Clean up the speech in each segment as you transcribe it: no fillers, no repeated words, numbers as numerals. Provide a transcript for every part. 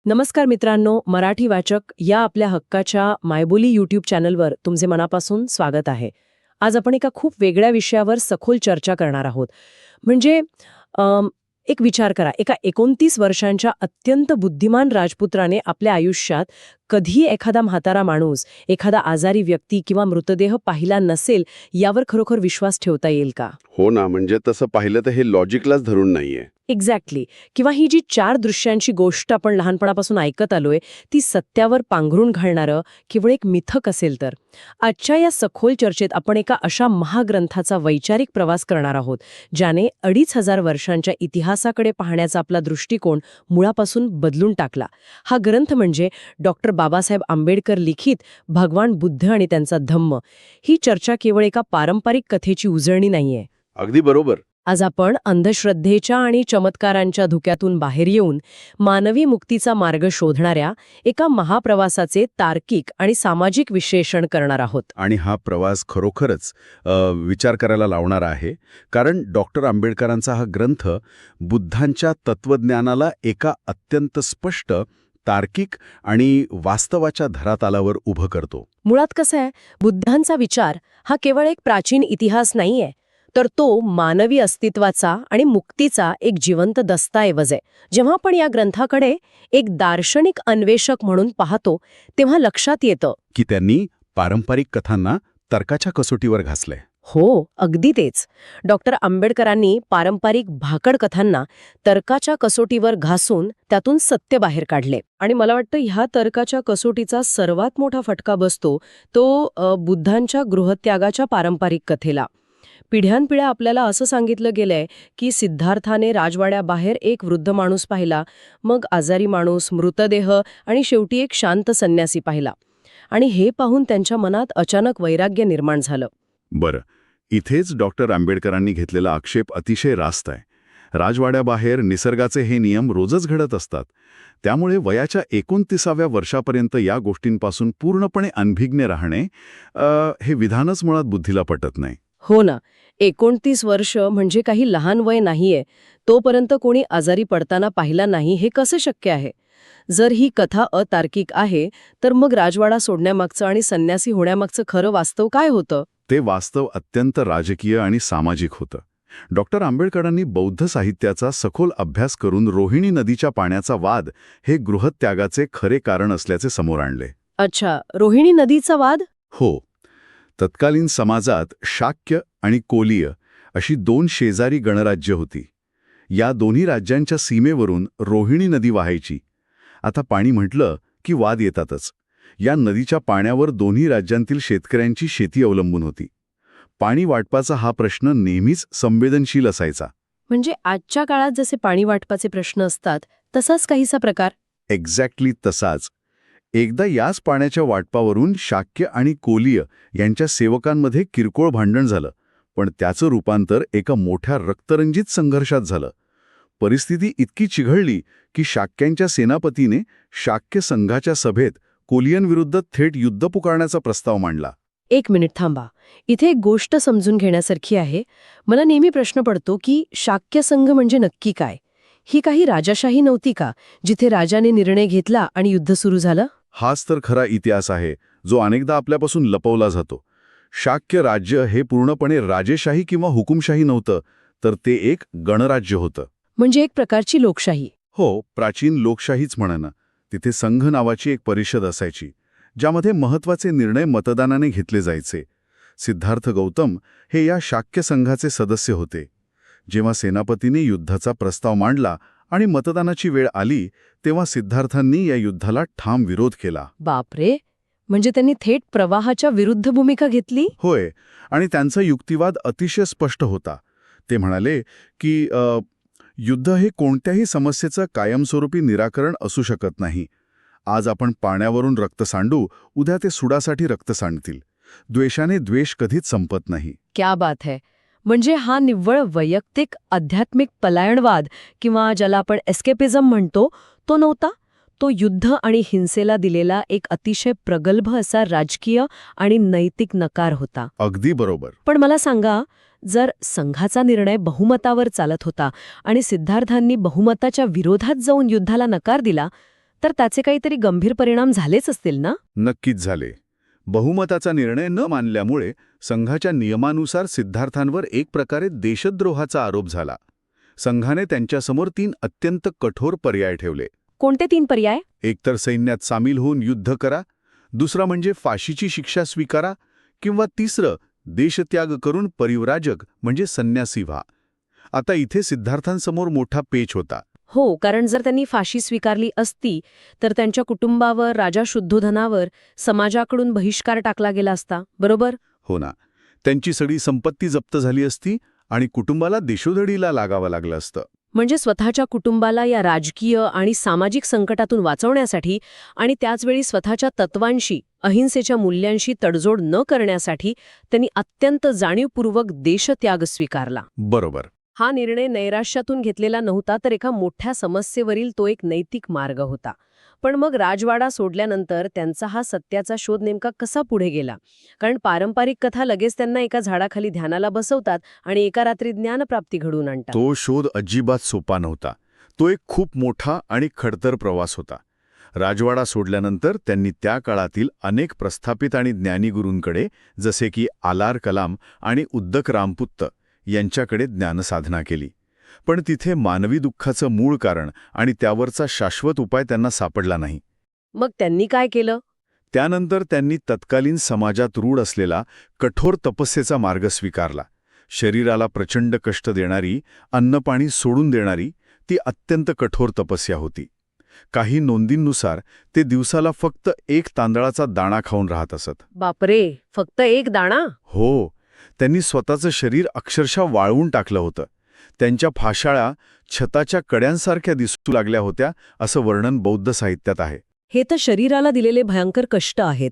नमस्कार मित्रांनो, मराठी वाचक या आपल्या हक्काच्या मायबोली यूट्यूब चॅनलवर तुमचे मनापासून स्वागत आहे. आज आपण एका खूप वेगळ्या विषयावर सखोल चर्चा करणार आहोत. म्हणजे एक विचार करा, एका 29 वर्षांच्या अत्यंत बुद्धिमान राजपुत्राने आपल्या आयुष्यात कधी एखादा म्हातारा माणूस, एखादा आजारी व्यक्ती किंवा मृतदेह पाहिला नसेल यावर खरोखर विश्वास ठेवता येईल का? हो ना, म्हणजे तसं पाहिलं तर हे लॉजिकलाच धरून नाहीये. एक्झॅक्टली. किंवा ही जी 4 दृश्यांची गोष्ट आपण लहानपणापासून ऐकत आलोय ती सत्यावर पांघरून घालणारं केवळ एक मिथक असेल तर. आजच्या या सखोल चर्चेत आपण एका अशा महाग्रंथाचा वैचारिक प्रवास करणार आहोत ज्याने 2500 वर्षांच्या इतिहासाकडे पाहण्याचा आपला दृष्टिकोन मुळापासून बदलून टाकला. हा ग्रंथ म्हणजे डॉक्टर बाबासाहेब आंबेडकर लिखित भगवान बुद्ध आणि त्यांचा धम्म. ही चर्चा केवळ एका पारंपरिक कथेची उजळणी नाहीये. अगदी बरोबर. आज आपण अंधश्रद्धेच्या आणि चमत्कारांच्या धुक्यातून बाहेर येऊन मानवी मुक्तीचा मार्ग शोधणाऱ्या एका महाप्रवासाचे तार्किक आणि सामाजिक विश्लेषण करणार आहोत. आणि हा प्रवास खरोखरच विचार करायला लावणारा आहे, कारण डॉक्टर आंबेडकरांचा हा ग्रंथ बुद्धांच्या तत्वज्ञानाला एका अत्यंत स्पष्ट, तार्किक आणि वास्तवाच्या धरातलावर उभं करतो. मुळात कसं आहे, बुद्धांचा विचार हा केवळ एक प्राचीन इतिहास नाहीये, तर तो मानवी अस्तित्वाचा आणि मुक्तीचा एक जिवंत दस्तऐवज आहे. जेव्हा आपण या ग्रंथाकडे एक दार्शनिक अन्वेषक म्हणून पाहतो तेव्हा लक्षात येतं की त्यांनी पारंपरिक कथांना तर्काच्या कसोटीवर घासलंय. हो, अगदी तेच. डॉक्टर आंबेडकरांनी पारंपरिक भाकड कथांना तर्काच्या कसोटीवर घासून त्यातून सत्य बाहेर काढले. आणि मला वाटतं ह्या तर्काच्या कसोटीचा सर्वात मोठा फटका बसतो तो बुद्धांच्या गृहत्यागाच्या पारंपरिक कथेला. पिढ्यानपिढ्या आपल्याला असं सांगितलं गेलंय की सिद्धार्थाने राजवाड्याबाहेर एक वृद्ध माणूस पाहिला, मग आजारी माणूस, मृतदेह आणि शेवटी एक शांत संन्यासी पाहिला. आणि हे पाहून त्यांच्या मनात अचानक वैराग्य निर्माण झालं. बरं, इथेच डॉक्टर आंबेडकरांनी घेतलेला आक्षेप अतिशय रास्त आहे. राजवाड्याबाहेर निसर्गाचे हे नियम रोजच घडत असतात. त्यामुळे वयाच्या 29व्या वर्षापर्यंत या गोष्टींपासून पूर्णपणे अनभिज्ञ राहणे हे विधानच मुळात बुद्धीला पटत नाही. हो ना, 29 वर्ष म्हणजे काही लहान वय नाहीये. तोपर्यंत कोणी आजारी पडताना पाहिला नाही हे कसं शक्य आहे? जर ही कथा अतार्किक आहे तर मग राजवाडा सोडण्यामागचं आणि संन्यासी होण्यामागचं खरं वास्तव काय होतं? ते वास्तव अत्यंत राजकीय आणि सामाजिक होतं. डॉक्टर आंबेडकरांनी बौद्ध साहित्याचा सखोल अभ्यास करून रोहिणी नदीच्या पाण्याचा वाद हे गृहत्यागाचे खरे कारण असल्याचे समोर आणले. अच्छा, रोहिणी नदीचा वाद? हो. तत्कालीन समाजात शाक्य आणि कोलीय अशी 2 शेजारी गणराज्य होती. या दोन्ही राज्यांच्या सीमेवरून रोहिणी नदी वाहायची. आता पाणी म्हटलं की वाद येतातच. या नदीच्या पाण्यावर दोन्ही राज्यांतील शेतकऱ्यांची शेती अवलंबून होती. पाणी वाटपाचा हा प्रश्न नेहमीच संवेदनशील असायचा. म्हणजे आजच्या काळात जसे पाणी वाटपाचे प्रश्न असतात तसाच काहीसा प्रकार? एक्झॅक्टली तसाच. एकदा याच पाण्याच्या वाटपावरून शाक्य आणि कोलीय यांच्या सेवकांमध्ये किरकोळ भांडण झालं, पण त्याचं रूपांतर एका मोठ्या रक्तरंजित संघर्षात झालं. परिस्थिती इतकी चिघळली की शाक्यांच्या सेनापतीने शाक्य संघाच्या सभेत कोलियनविरुद्ध थेट युद्ध पुकारण्याचा प्रस्ताव मांडला. 1 मिनिट थांबा. इथे एक गोष्ट समजून घेण्यासारखी आहे. मला नेहमी प्रश्न पडतो की शाक्य संघ म्हणजे नक्की काय? ही काही राजाशाही नव्हती का, जिथे राजाने निर्णय घेतला आणि युद्ध सुरू झालं? हाच तर खरा इतिहास आहे, जो अनेकदा आपल्यापासून लपवला जातो. शाक्य राज्य हे पूर्णपणे राजेशाही किंवा हुकुमशाही नव्हतं, तर ते एक गणराज्य होतं. म्हणजे एक प्रकारची लोकशाही. हो, प्राचीन लोकशाहीच म्हणा ना. तिथे संघ नावाची एक परिषद असायची, ज्यामध्ये महत्त्वाचे निर्णय मतदानाने घेतले जायचे. सिद्धार्थ गौतम हे या शाक्य संघाचे सदस्य होते. जेव्हा सेनापतीने युद्धाचा प्रस्ताव मांडला आणि मतदानाची वेळ आली, तेव्हा सिद्धार्थांनी या युद्धाला ठाम विरोध केला. बापरे, म्हणजे त्यांनी थेट प्रवाहाच्या विरुद्ध भूमिका घेतली? होय, आणि त्यांचा युक्तिवाद अतिशय स्पष्ट होता. ते म्हणाले की युद्ध हे कोणत्याही समस्येचं कायमस्वरूपी निराकरण असू शकत नाही. आज आपण पाण्यावरून रक्त सांडू, उद्या ते सुडासाठी रक्त सांडतील. द्वेषाने द्वेष कधीच संपत नाही. क्या बात है. म्हणजे हा निव्वळ वैयक्तिक आध्यात्मिक पलायनवाद किंवा ज्याला आपण एस्केपिझम म्हणतो तो नव्हता. तो युद्ध आणि हिंसेला दिलेला एक अतिशय प्रगल्भ असा राजकीय आणि नैतिक नकार होता. अगदी बरोबर. पण मला सांगा, जर संघाचा निर्णय बहुमतावर चालत होता आणि सिद्धार्थांनी बहुमताच्या विरोधात जाऊन युद्धाला नकार दिला, तर त्याचे काहीतरी गंभीर परिणाम झालेच असतील ना? नक्कीच झाले. बहुमताचा निर्णय न मानल्यामुळे संघाच्या नियमानुसार सिद्धार्थांवर एक प्रकारे देशद्रोहाचा आरोप झाला. संघाने त्यांच्यासमोर 3 अत्यंत कठोर पर्याय ठेवले. कोणते 3 पर्याय? एकतर सैन्यात सामील होऊन युद्ध करा, दुसरा म्हणजे फाशीची शिक्षा स्वीकारा, किंवा तिसरं देशत्याग करून परिव्राजक म्हणजे संन्यासी व्हा. आता इथे सिद्धार्थांसमोर मोठा पेच होता. हो, कारण जर त्यांनी फाशी स्वीकारली असती तर त्यांच्या कुटुंबावर, राजा शुद्धोधनावर समाजाकडून बहिष्कार टाकला गेला असता, बरोबर? हो ना, त्यांची सगळी संपत्ती जप्त झाली असती आणि कुटुंबाला देशोधडीला लागावं लागलं असतं. म्हणजे स्वतःच्या कुटुंबाला या राजकीय आणि सामाजिक संकटातून वाचवण्यासाठी आणि त्याचवेळी स्वतःच्या तत्वांशी, अहिंसेच्या मूल्यांशी तडजोड न करण्यासाठी त्यांनी अत्यंत जाणीवपूर्वक देशत्याग स्वीकारला. बरोबर. हा निर्णय नैराश्यातून घेतलेला नव्हता, तर एका मोठ्या समस्येवरील तो एक नैतिक मार्ग होता. पण मग राजवाडा सोडल्यानंतर त्यांचा हा सत्याचा शोध नेमका कसा पुढे गेला? कारण पारंपरिक कथा लगेच त्यांना एका झाडाखाली ध्यानाला बसवतात आणि एका रात्री ज्ञानप्राप्ती घडवून आणतात. तो शोध अजिबात सोपा नव्हता. तो एक खूप मोठा आणि खडतर प्रवास होता. राजवाडा सोडल्यानंतर त्यांनी त्या काळातील अनेक प्रस्थापित आणि ज्ञानी गुरूंकडे, जसे की आलार कलाम आणि उद्दक रामपुत्त यांच्याकडे ज्ञानसाधना केली. पण तिथे मानवी दुःखाचं मूळ कारण आणि त्यावरचा शाश्वत उपाय त्यांना सापडला नाही. मग त्यांनी काय केलं? त्यानंतर त्यांनी तत्कालीन समाजात रूढ असलेला कठोर तपस्येचा मार्ग स्वीकारला. शरीराला प्रचंड कष्ट देणारी, अन्नपाणी सोडून देणारी ती अत्यंत कठोर तपस्या होती. काही नोंदींनुसार ते दिवसाला फक्त 1 तांदळाचा दाणा खाऊन राहत असत. बापरे, फक्त 1 दाणा? हो, त्यांनी स्वतःचं शरीर अक्षरशः वाळवून टाकलं होतं. त्यांच्या फाशाळ्या छताच्या कड्यांसारख्या दिसू लागल्या होत्या, असं वर्णन बौद्ध साहित्यात आहे. हे तर शरीराला दिलेले भयंकर कष्ट आहेत.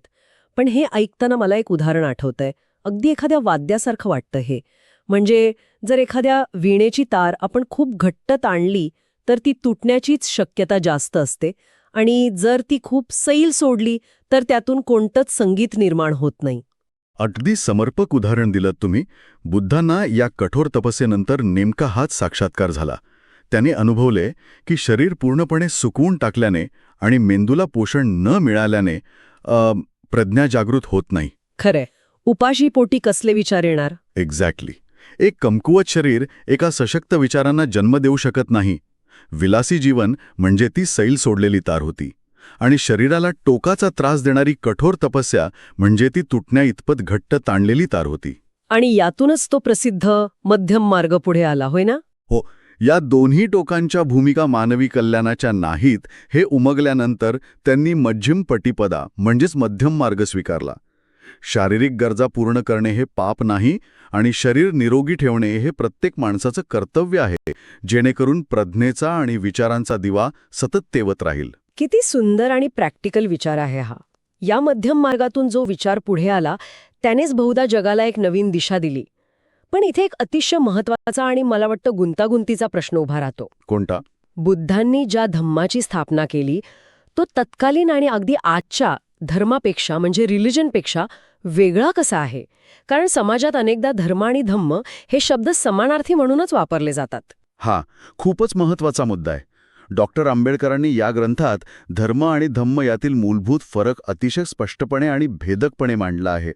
पण हे ऐकताना मला एक उदाहरण आठवतंय. अगदी एखाद्या वाद्यासारखं वाटतं हे. म्हणजे जर एखाद्या वीणेची तार आपण खूप घट्ट ताणली तर ती तुटण्याचीच शक्यता जास्त असते, आणि जर ती खूप सैल सोडली तर त्यातून कोणतंच संगीत निर्माण होत नाही. अगदी समर्पक उदाहरण दिलं तुम्ही. बुद्धांना या कठोर तपस्येनंतर नेमका हाच साक्षात्कार झाला. त्याने अनुभवले की शरीर पूर्णपणे सुकवून टाकल्याने आणि मेंदूला पोषण न मिळाल्याने प्रज्ञा जागृत होत नाही. खरंय, उपाशी पोटी कसले विचार येणार? एक्झॅक्टली. एक कमकुवत शरीर एका सशक्त विचारांना जन्म देऊ शकत नाही. विलासी जीवन म्हणजे ती सैल सोडलेली तार होती, आणि शरीराला टोकाचा त्रास देणारी कठोर तपस्या म्हणजे ती तुटण्या इतपत घट्ट ताणलेली तार होती. आणि यातूनच तो प्रसिद्ध मध्यम मार्ग पुढे आला, होय ना? हो, या दोन्ही टोकांच्या भूमिका मानवी कल्याणाच्या नाहीत हे उमगल्यानंतर त्यांनी मध्यम पटिपदा म्हणजेच मध्यम मार्ग स्वीकारला. शारीरिक गरजा पूर्ण करणे हे पाप नाही, आणि शरीर निरोगी ठेवणे हे प्रत्येक माणसाचं कर्तव्य आहे, जेणेकरून प्रज्ञेचा आणि विचारांचा दिवा सतत तेवत राहील. किती सुंदर आणि प्रॅक्टिकल विचार आहे हा. या मध्यम मार्गातून जो विचार पुढे आला त्यानेच बहुधा जगाला एक नवीन दिशा दिली. पण इथे एक अतिशय महत्त्वाचा आणि मला वाटतं गुंतागुंतीचा प्रश्न उभा राहतो. कोणता? बुद्धांनी ज्या धम्माची स्थापना केली तो तत्कालीन आणि अगदी आजच्या धर्मापेक्षा म्हणजे रिलिजनपेक्षा वेगळा कसा आहे? कारण समाजात अनेकदा धर्म आणि धम्म हे शब्द समानार्थी म्हणूनच वापरले जातात. हा खूपच महत्त्वाचा मुद्दा आहे. डॉक्टर आंबेडकरांनी या ग्रंथात धर्म आणि धम्म यातील मूलभूत फरक अतिशय स्पष्टपणे आणि भेदकपणे मांडला आहे.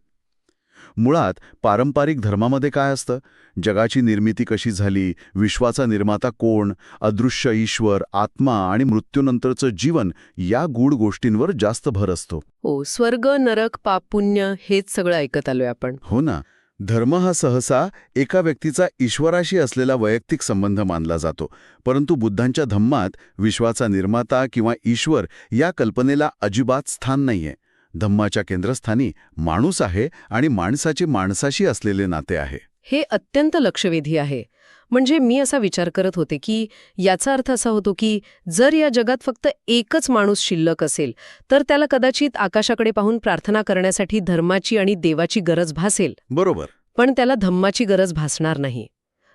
मुळात पारंपरिक धर्मामध्ये काय असतं? जगाची निर्मिती कशी झाली, विश्वाचा निर्माता कोण, अदृश्य ईश्वर, आत्मा आणि मृत्यूनंतरचं जीवन या गूढ गोष्टींवर जास्त भर असतो. हो, स्वर्ग, नरक, पाप, पुण्य हेच सगळं ऐकत आलोय आपण. हो ना. धर्म हा सहसा एका व्यक्तीचा ईश्वराशी असलेला वैयक्तिक संबंध मानला जातो, परंतु बुद्धांच्या धम्मात विश्वाचा निर्माता किंवा ईश्वर या कल्पनेला अजिबात स्थान नाहीये. धम्माच्या केंद्रस्थानी माणूस आहे आणि माणसाचे माणसाशी असलेले नाते आहे. हे अत्यंत लक्षवेधी आहे. म्हणजे मी असा विचार करत होते की याचा अर्थ असा होतो की जर या जगात फक्त एकच माणूस शिल्लक असेल तर त्याला कदाचित आकाशाकडे पाहून प्रार्थना करण्यासाठी धर्माची आणि देवाची गरज भासेल. बरोबर. पण त्याला धम्माची गरज भासणार नाही.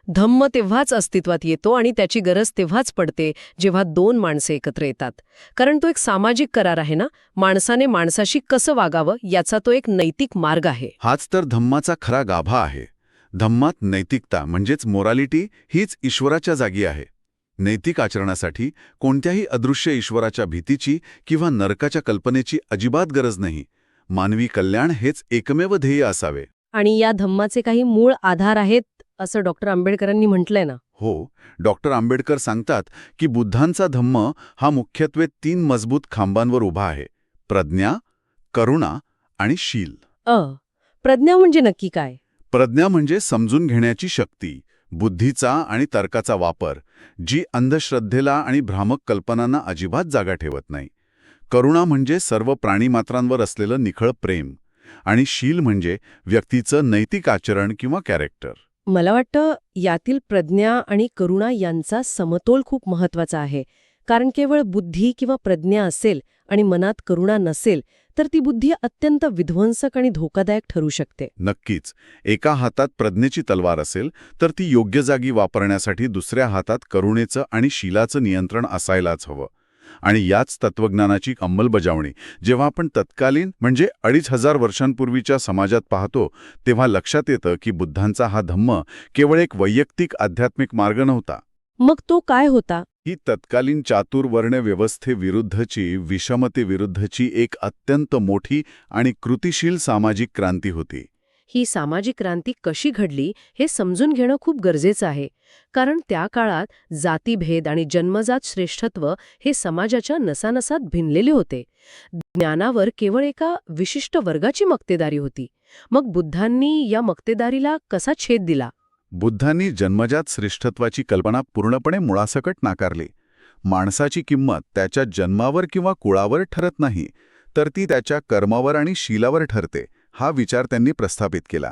धम्म तेव्हाच अस्तित्वात येतो आणि त्याची गरज तेव्हाच पडते जेव्हा 2 माणसे एकत्र येतात. कारण तो एक सामाजिक करार आहे ना. माणसाने माणसाशी कसं वागावं याचा तो एक नैतिक मार्ग आहे. हाच तर धम्माचा खरा गाभा आहे. धम्मात नैतिकता म्हणजेच मोरालिटी हीच ईश्वराच्या जागी आहे. नैतिक आचरणासाठी कोणत्याही अदृश्य ईश्वराच्या भीतीची किंवा नरकाच्या कल्पनेची अजिबात गरज नाही. मानवी कल्याण हेच एकमेव ध्येय असावे. आणि या धम्माचे काही मूळ आधार आहेत असं डॉक्टर आंबेडकरांनी म्हटलंय ना. हो, डॉक्टर आंबेडकर सांगतात की बुद्धांचा धम्म हा मुख्यत्वे 3 मजबूत खांबांवर उभा आहे: प्रज्ञा, करुणा आणि शील. प्रज्ञा म्हणजे नक्की काय? प्रज्ञा म्हणजे समजून घेण्याची शक्ती, बुद्धीचा आणि तर्काचा वापर, जी अंधश्रद्धेला आणि भ्रामक कल्पनांना अजिबात जागा ठेवत नाही. करुणा म्हणजे सर्व प्राणीमात्रांवर असलेलं निखळ प्रेम. आणि शील म्हणजे व्यक्तीचं नैतिक आचरण किंवा कॅरेक्टर. मला वाटतं यातील प्रज्ञा आणि करुणा यांचा समतोल खूप महत्वाचा आहे. कारण केवळ बुद्धी किंवा प्रज्ञा असेल आणि मनात करुणा नसेल तर ती बुद्धी अत्यंत विध्वंसक आणि धोकादायक ठरू शकते. नक्कीच. एका हातात प्रज्ञेची तलवार असेल तर ती योग्य जागी वापरण्यासाठी दुसऱ्या हातात करुणेचं आणि शीलाचं नियंत्रण असायलाच हवं. आणि याच तत्वज्ञानाची अंमलबजावणी जेव्हा आपण तत्कालीन म्हणजे 2500 वर्षांपूर्वीच्या समाजात पाहतो तेव्हा लक्षात येतं की बुद्धांचा हा धम्म केवळ एक वैयक्तिक आध्यात्मिक मार्ग नव्हता. मग तो काय होता? ही तत्कालीन चातुर्वर्ण व्यवस्थेविरुद्धची, विषमतेविरुद्धची एक अत्यंत मोठी आणि कृतिशील सामाजिक क्रांती होती. ही सामाजिक क्रांती कशी घडली हे समजून घेणं खूप गरजेचं आहे. कारण त्या काळात जातीभेद आणि जन्मजात श्रेष्ठत्व हे समाजाच्या नसानसात भिनलेले होते. ज्ञानावर केवळ एका विशिष्ट वर्गाची मक्तेदारी होती. मग बुद्धांनी या मक्तेदारीला कसा छेद दिला? बुद्धांनी जन्मजात श्रेष्ठत्वाची कल्पना पूर्णपणे मुळासकट नाकारली. माणसाची किंमत त्याच्या जन्मावर किंवा कुळावर ठरत नाही, तर ती त्याच्या कर्मावर आणि शीलावर ठरते, हा विचार त्यांनी प्रस्थापित केला.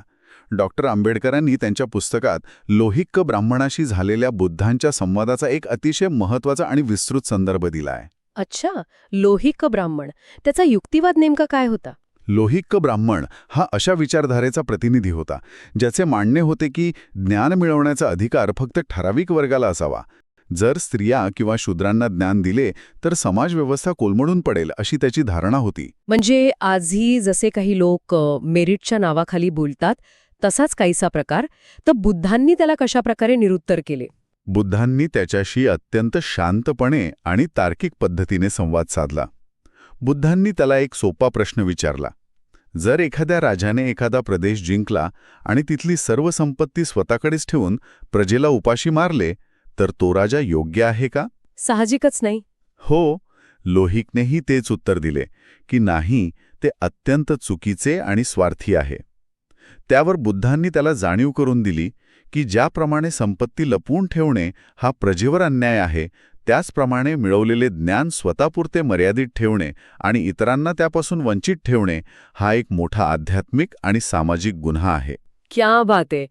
डॉक्टर आंबेडकरांनी त्यांच्या पुस्तकात लोहिक्य ब्राह्मणाशी झालेल्या बुद्धांच्या संवादाचा एक अतिशय महत्त्वाचा आणि विस्तृत संदर्भ दिला आहे. अच्छा, लोहिक ब्राह्मण. त्याचा युक्तिवाद नेमका काय होता? लोहिक्य ब्राह्मण हा अशा विचारधारेचा प्रतिनिधी होता ज्याचे मानणे होते की ज्ञान मिळवण्याचा अधिकार फक्त ठराविक वर्गाला असावा. जर स्त्रिया किंवा शूद्रांना ज्ञान दिले तर समाजव्यवस्था कोलमडून पडेल अशी त्याची धारणा होती. म्हणजे आजही जसे काही लोक मेरिटच्या नावाखाली बोलतात तसाच काहीसा प्रकार. तर बुद्धांनी त्याला कशाप्रकारे निरुत्तर केले? बुद्धांनी त्याच्याशी अत्यंत शांतपणे आणि तार्किक पद्धतीने संवाद साधला. बुद्धांनी त्याला एक सोपा प्रश्न विचारला. जर एखाद्या राजाने एखादा प्रदेश जिंकला आणि तिथली सर्व संपत्ती स्वतःकडेच ठेवून प्रजेला उपाशी मारले तर तो राजा योग्य आहे का? साहजिकच नाही. हो, लोहिकनेही तेच उत्तर दिले की नाही, ते अत्यंत चुकीचे आणि स्वार्थी आहे. त्यावर बुद्धांनी त्याला जाणीव करून दिली की ज्याप्रमाणे संपत्ती लपवून ठेवणे हा प्रजेवर अन्याय आहे, त्याचप्रमाणे मिळवलेले ज्ञान स्वतःपुरते मर्यादित ठेवणे आणि इतरांना त्यापासून वंचित ठेवणे हा एक मोठा आध्यात्मिक आणि सामाजिक गुन्हा आहे. क्या बात आहे.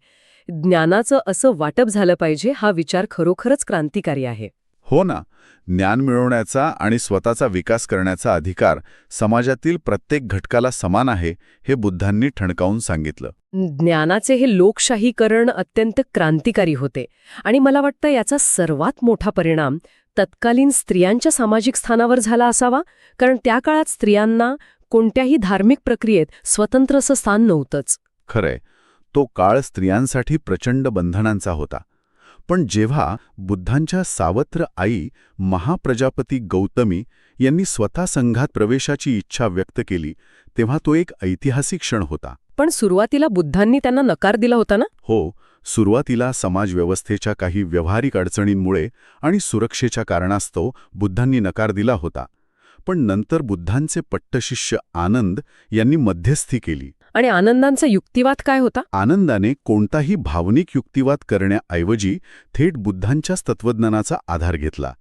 ज्ञानाचं असं वाटप झालं पाहिजे हा विचार खरोखरच क्रांतिकारी आहे. हो ना, ज्ञान मिळवण्याचा आणि स्वतःचा विकास करण्याचा अधिकार समाजातील प्रत्येक घटकाला समान आहे हे बुद्धांनी ठणकावून सांगितलं. ज्ञानाचे हे लोकशाहीकरण अत्यंत क्रांतिकारी होते. आणि मला वाटतं याचा सर्वात मोठा परिणाम तत्कालीन स्त्रियांच्या सामाजिक स्थानावर झाला असावा. कारण त्या काळात स्त्रियांना कोणत्याही धार्मिक प्रक्रियेत स्वतंत्र असं स्थान नव्हतंच. खरंय, तो काळ स्त्रियांसाठी प्रचंड बंधनांचा होता. पण जेव्हा बुद्धांच्या सावत्र आई महाप्रजापती गौतमी यांनी स्वतः संघात प्रवेशाची इच्छा व्यक्त केली तेव्हा तो एक ऐतिहासिक क्षण होता. पण सुरुवातीला बुद्धांनी त्यांना नकार दिला होता ना? हो, सुरुवातीला समाजव्यवस्थेच्या काही व्यावहारिक अडचणींमुळे आणि सुरक्षेच्या कारणास्तव बुद्धांनी नकार दिला होता. पण नंतर बुद्धांचे पट्टशिष्य आनंद यांनी मध्यस्थी केली. आणि आनंदांचा युक्तिवाद काय होता? आनंदाने कोणताही भावनिक युक्तिवाद करण्याऐवजी थेट बुद्धांच्याच तत्वज्ञानाचा आधार घेतला.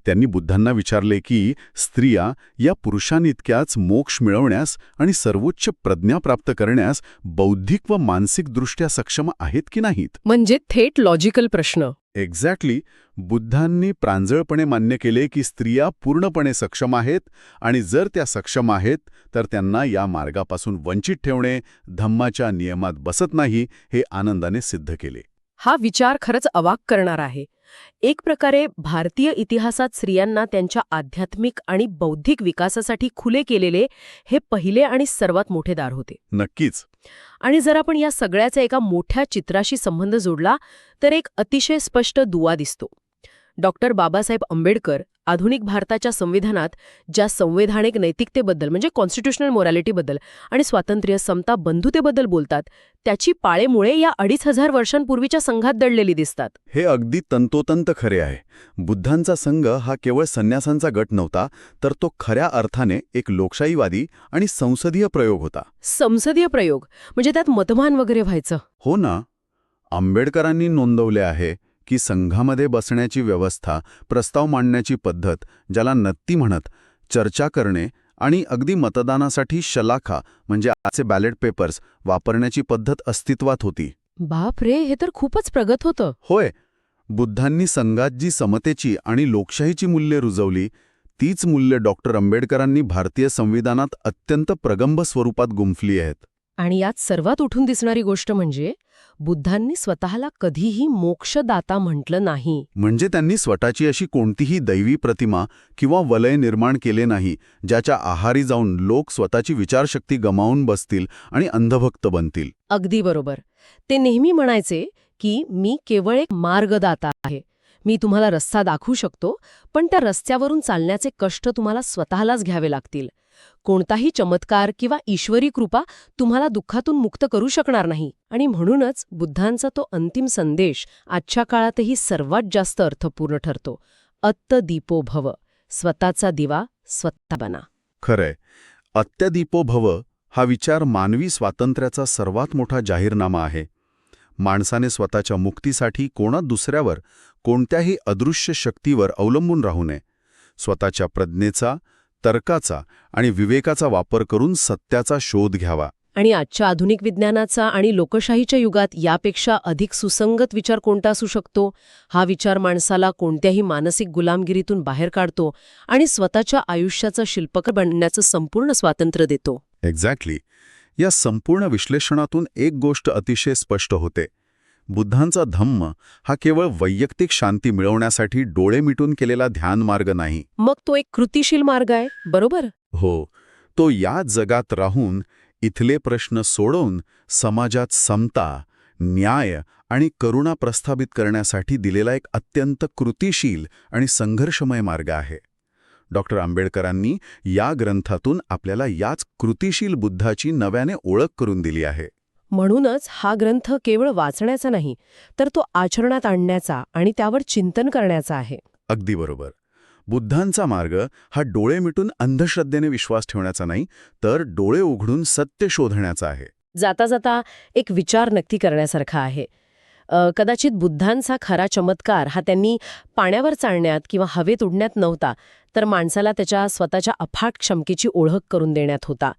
त्यांनी बुद्धांना विचारले की स्त्रिया या पुरुषांइतक्याच मोक्ष मिळवण्यास आणि सर्वोच्च प्रज्ञा प्राप्त करण्यास बौद्धिक व मानसिकदृष्ट्या सक्षम आहेत की नाहीत. म्हणजे थेट लॉजिकल प्रश्न. एक्झॅक्टली. बुद्धांनी प्रांजळपणे मान्य केले की स्त्रिया पूर्णपणे सक्षम आहेत आणि जर त्या सक्षम आहेत तर त्यांना या मार्गापासून वंचित ठेवणे धम्माच्या नियमात बसत नाही हे आनंदाने सिद्ध केले. हा विचार खरंच अवाक करणारा आहे. एक प्रकारे भारतीय इतिहासात स्त्रियांना त्यांच्या आध्यात्मिक आणि बौद्धिक विकासासाठी खुले केलेले हे पहिले आणि सर्वात मोठे दार होते. नक्कीच. आणि जर आपण या सगळ्याचा एका मोठ्या चित्राशी संबंध जोडला तर एक अतिशय स्पष्ट दुवा दिसतो. डॉक्टर बाबासाहेब आंबेडकर आधुनिक भारताच्या संविधानात ज्या संवैधानिक नैतिकतेबद्दल म्हणजे कॉन्स्टिट्युशनल मोरॅलिटीबद्दल आणि स्वातंत्र्य समता बंधुतेबद्दल बोलतात त्याची पाळेमुळे या 2500 वर्षांपूर्वीच्या संघात दडलेली दिसतात. हे अगदी तंतोतंत खरे आहे. बुद्धांचा संघ हा केवळ संन्यासांचा गट नव्हता, तर तो खऱ्या अर्थाने एक लोकशाहीवादी आणि संसदीय प्रयोग होता. संसदीय प्रयोग म्हणजे त्यात मतदान वगैरे व्हायचं. हो ना. आंबेडकरांनी नोंदवले आहे की संघामध्ये बसण्याची व्यवस्था, प्रस्ताव मांडण्याची पद्धत, ज्याला नत्ती म्हणत, चर्चा करणे आणि अगदी मतदानासाठी शलाखा म्हणजे आजचे बॅलेट पेपर्स वापरण्याची पद्धत अस्तित्वात होती. बापरे, हे तर खूपच प्रगत होतं. होय. बुद्धांनी संघात जी समतेची आणि लोकशाहीची मूल्ये रुजवली, तीच मूल्ये डॉक्टर आंबेडकरांनी भारतीय संविधानात अत्यंत प्रगंभ स्वरूपात गुंफली आहेत. आणि यात सर्वात उठून दिसणारी गोष्ट म्हणजे बुद्धांनी स्वतःला कधीही मोक्षदाता म्हटलं नाही. म्हणजे त्यांनी स्वतःची अशी कोणतीही दैवी प्रतिमा किंवा वलय निर्माण केले नाही, ज्याच्या आहारी जाऊन लोक स्वतःची विचारशक्ती गमावून बसतील आणि अंधभक्त बनतील. अगदी बरोबर. ते नेहमी म्हणायचे की मी केवळ एक मार्गदाता आहे. मी तुम्हाला रस्ता दाखवू शकतो, पण त्या रस्त्यावरून चालण्याचे कष्ट तुम्हाला स्वतःलाच घ्यावे लागतील. कोणताही चमत्कार किंवा ईश्वरी कृपा तुम्हाला दुःखातून मुक्त करू शकणार नाही. आणि म्हणूनच बुद्धांचा तो अंतिम संदेश आजच्या काळातही सर्वात जास्त अर्थपूर्ण ठरतो. अत्त दीपो भव, स्वतःचा दिवा स्वतः बना. खरंय. अत्यदीपो भव हा विचार मानवी स्वातंत्र्याचा सर्वात मोठा जाहीरनामा आहे. माणसाने स्वतःच्या मुक्तीसाठी कोणा दुसऱ्यावर, कोणत्याही अदृश्य शक्तीवर अवलंबून राहू नये. स्वतःच्या प्रज्ञेचा, तर्काचा आणि विवेकाचा वापर करून सत्याचा शोध घ्यावा. आणि आजच्या आधुनिक विज्ञानाचा आणि लोकशाहीच्या युगात यापेक्षा अधिक सुसंगत विचार कोणता असू शकतो? हा विचार माणसाला कोणत्याही मानसिक गुलामगिरीतून बाहेर काढतो आणि स्वतःच्या आयुष्याचा शिल्पकार बनण्याचं संपूर्ण स्वातंत्र्य देतो. एक्झॅक्टली. या संपूर्ण विश्लेषणातून एक गोष्ट अतिशय स्पष्ट होते. बुद्धांचा धम्म हा केवळ वैयक्तिक शांती मिळवण्यासाठी डोळे मिटून केलेला ध्यानमार्ग नाही. मग तो एक कृतिशील मार्ग आहे, बरोबर? हो. तो या जगात राहून इथले प्रश्न सोडवून समाजात समता, न्याय आणि करुणा प्रस्थापित करण्यासाठी दिलेला एक अत्यंत कृतिशील आणि संघर्षमय मार्ग आहे. डॉक्टर आंबेडकरांनी या ग्रंथातून आपल्याला याच कृतिशील बुद्धाची नव्याने ओळख करून दिली आहे. म्हणूनच हा ग्रंथ केवळ वाचण्याचा नाही, तर तो आचरणात आणण्याचा आणि त्यावर चिंतन करण्याचा आहे. अगदी बरोबर. बुद्धांचा मार्ग हा डोळे मिटून अंधश्रद्धेने विश्वास ठेवण्याचा नाही, तर डोळे उघडून सत्य शोधण्याचा आहे. जाता जाता एक विचार नक्की करण्यासारखा आहे. कदाचित बुद्धांचा खरा चमत्कार हा त्यांनी पाण्यावर चालण्यात किंवा हवेत उडण्यात नव्हता, तर माणसाला त्याच्या स्वतःच्या अफाट क्षमतेची ओळख करून देण्यात होता.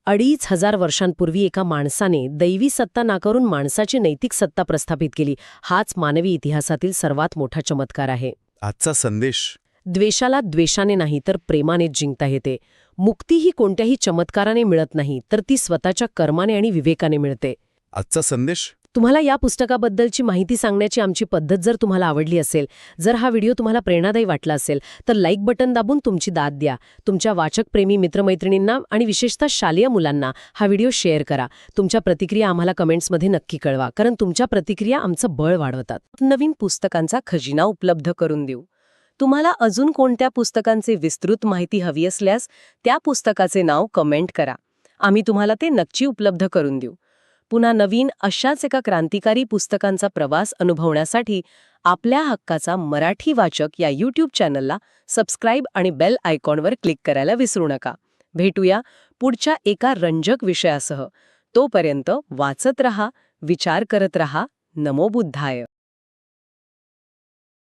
2500 वर्षांपूर्वी एका माणसाने दैवी सत्ता नाकारून माणसाची नैतिक सत्ता प्रस्थापित केली. हाच मानवी इतिहासातील सर्वात मोठा चमत्कार आहे. आजचा संदेश: द्वेषाला द्वेषाने नाही तर प्रेमानेच जिंकता येते. मुक्ती ही कोणत्याही चमत्काराने मिळत नाही, तर ती स्वतःच्या कर्माने आणि विवेकाने मिळते. आजचा संदेश: तुम्हाला या पुस्तकाबद्दलची माहिती सांगण्याची आमची पद्धत जर तुम्हाला आवडली असेल, जर हा व्हिडिओ तुम्हाला प्रेरणादायी वाटला असेल, तर लाईक बटन दाबून तुमची दाद द्या. तुमच्या वाचकप्रेमी मित्रमैत्रिणींना आणि विशेषतः शालेय मुलांना हा व्हिडिओ शेअर करा. तुमच्या प्रतिक्रिया आम्हाला कमेंट्समध्ये नक्की कळवा, कारण तुमच्या प्रतिक्रिया आमचं बळ वाढवतात. नवीन पुस्तकांचा खजिना उपलब्ध करून देऊ. तुम्हाला अजून कोणत्या पुस्तकांचे विस्तृत माहिती हवी असल्यास त्या पुस्तकाचे नाव कमेंट करा. आम्ही तुम्हाला ते नक्की उपलब्ध करून देऊ. पुन्हा नवीन अशाच एका क्रांतिकारी पुस्तकांचा प्रवास अनुभवण्यासाठी आपल्या हक्काचा मराठी वाचक या YouTube चॅनलला सबस्क्राईब आणि बेल आयकॉनवर क्लिक करायला विसरू नका. भेटूया पुढच्या एका रंजक विषयासह. तोपर्यंत वाचत रहा, विचार करत रहा. नमो बुद्धाय.